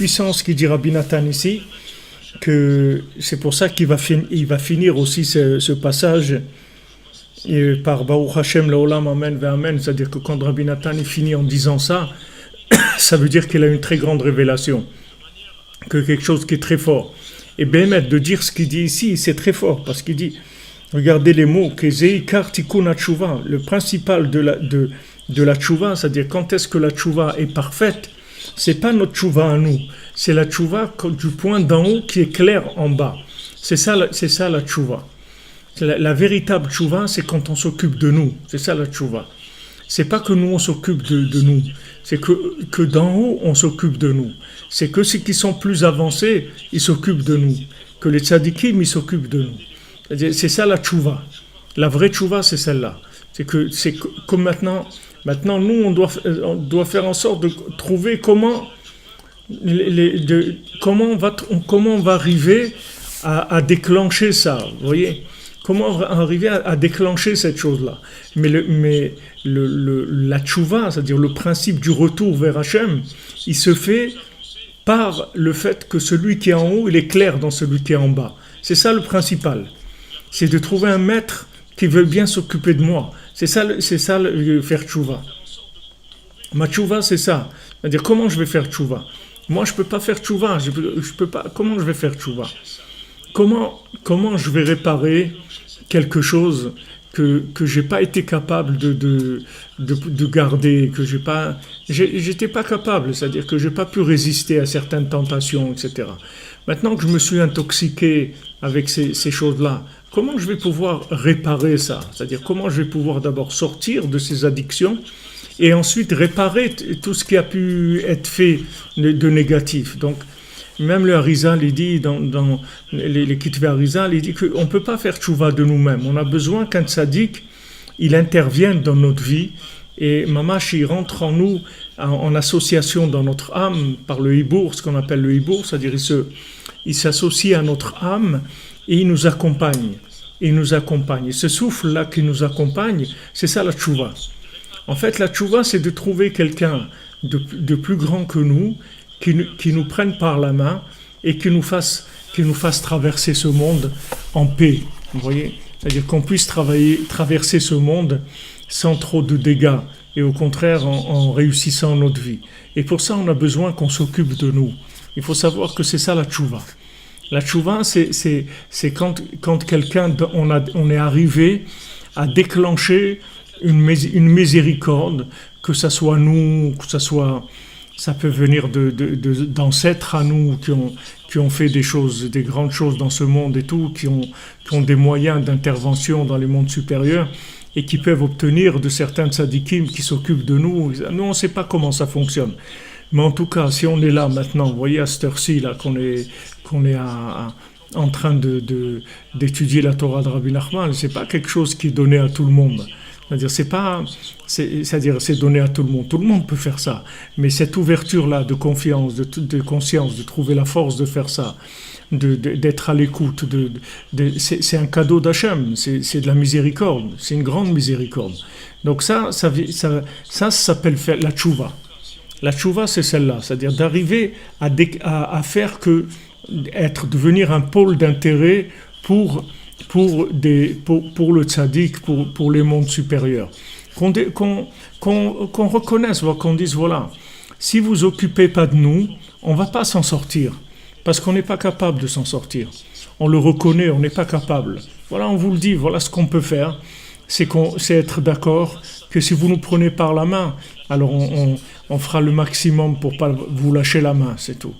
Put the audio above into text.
puissance qui dit Rabbi Nathan ici, que c'est pour ça qu'il va, il va finir aussi ce passage par Baruch Hashem Laolam Amen ve Amen, c'est-à-dire que quand Rabbi Nathan il finit en disant ça, ça veut dire qu'il a une très grande révélation, que quelque chose qui est très fort. Et Béhémet, de dire ce qu'il dit ici, c'est très fort, parce qu'il dit, regardez les mots, que Zeikar Tikkun HaTshuva, le principal de la tchouva, c'est-à-dire quand est-ce que la tchouva est parfaite, c'est pas notre tchouva à nous, c'est la tchouva du point d'en haut qui est clair en bas. C'est ça la tchouva. La véritable tchouva, c'est quand on s'occupe de nous. C'est ça la tchouva. C'est pas que nous on s'occupe de nous, c'est que d'en haut on s'occupe de nous. C'est que ceux qui sont plus avancés, ils s'occupent de nous. Que les tzadikim, ils s'occupent de nous. C'est ça la tchouva. La vraie tchouva, c'est celle-là. C'est comme maintenant nous on doit faire en sorte de trouver comment on va arriver à déclencher ça, vous voyez, comment arriver à déclencher cette chose-là. Mais la tchouva, c'est-à-dire le principe du retour vers Hachem, il se fait par le fait que celui qui est en haut, il est clair dans celui qui est en bas. C'est ça le principal. C'est de trouver un maître qui veut bien s'occuper de moi. C'est ça faire tchouva. Ma tchouva, c'est ça. C'est-à-dire, comment je vais faire tchouva? Moi, je peux pas faire tchouva. Je peux pas. Comment je vais faire tchouva? Comment je vais réparer quelque chose que j'ai pas été capable de garder, que j'étais pas capable, c'est-à-dire que j'ai pas pu résister à certaines tentations, etc. Maintenant que je me suis intoxiqué avec ces choses-là, comment je vais pouvoir réparer ça? C'est-à-dire comment je vais pouvoir d'abord sortir de ces addictions et ensuite réparer tout ce qui a pu être fait de négatif. Donc, même le Harizal, il dit, dans les Kitvé Harizal, il dit qu'on ne peut pas faire tchouva de nous-mêmes. On a besoin qu'un tzaddik, il intervienne dans notre vie et Mamash, il rentre en nous en association dans notre âme par le hibour, ce qu'on appelle le hibour, c'est-à-dire il s'associe à notre âme et il nous accompagne. Et ce souffle-là qui nous accompagne, c'est ça la tchouva. En fait, la tchouva, c'est de trouver quelqu'un de plus grand que nous, qui nous prenne par la main et qui nous fasse traverser ce monde en paix. Vous voyez? C'est-à-dire qu'on puisse traverser ce monde sans trop de dégâts et au contraire en réussissant notre vie. Et pour ça, on a besoin qu'on s'occupe de nous. Il faut savoir que c'est ça la tchouva. La tchouva, c'est quand quelqu'un, on est arrivé à déclencher une miséricorde, que ça soit nous, ça peut venir d'ancêtres à nous qui ont fait des grandes choses dans ce monde et tout, qui ont des moyens d'intervention dans les mondes supérieurs et qui peuvent obtenir de certains tzadikim qui s'occupent de nous. Nous, on ne sait pas comment ça fonctionne. Mais en tout cas, si on est là maintenant, vous voyez à cette heure-ci, là, qu'on est en train d'étudier la Torah de Rabbi Nachman, c'est pas quelque chose qui est donné à tout le monde. C'est-à-dire c'est donné à tout le monde. Tout le monde peut faire ça. Mais cette ouverture-là de confiance, de conscience, de trouver la force de faire ça, d'être à l'écoute, c'est un cadeau d'Hachem, c'est de la miséricorde, c'est une grande miséricorde. Donc ça s'appelle la tchouva. La tchouva, c'est celle-là, c'est-à-dire d'arriver à faire devenir un pôle d'intérêt pour le tzaddik, pour les mondes supérieurs. Qu'on reconnaisse, qu'on dise, voilà, si vous vous occupez pas de nous, on va pas s'en sortir, parce qu'on n'est pas capable de s'en sortir. On le reconnaît, on n'est pas capable. Voilà, on vous le dit, voilà ce qu'on peut faire, c'est être d'accord que si vous nous prenez par la main, alors on fera le maximum pour pas vous lâcher la main, c'est tout.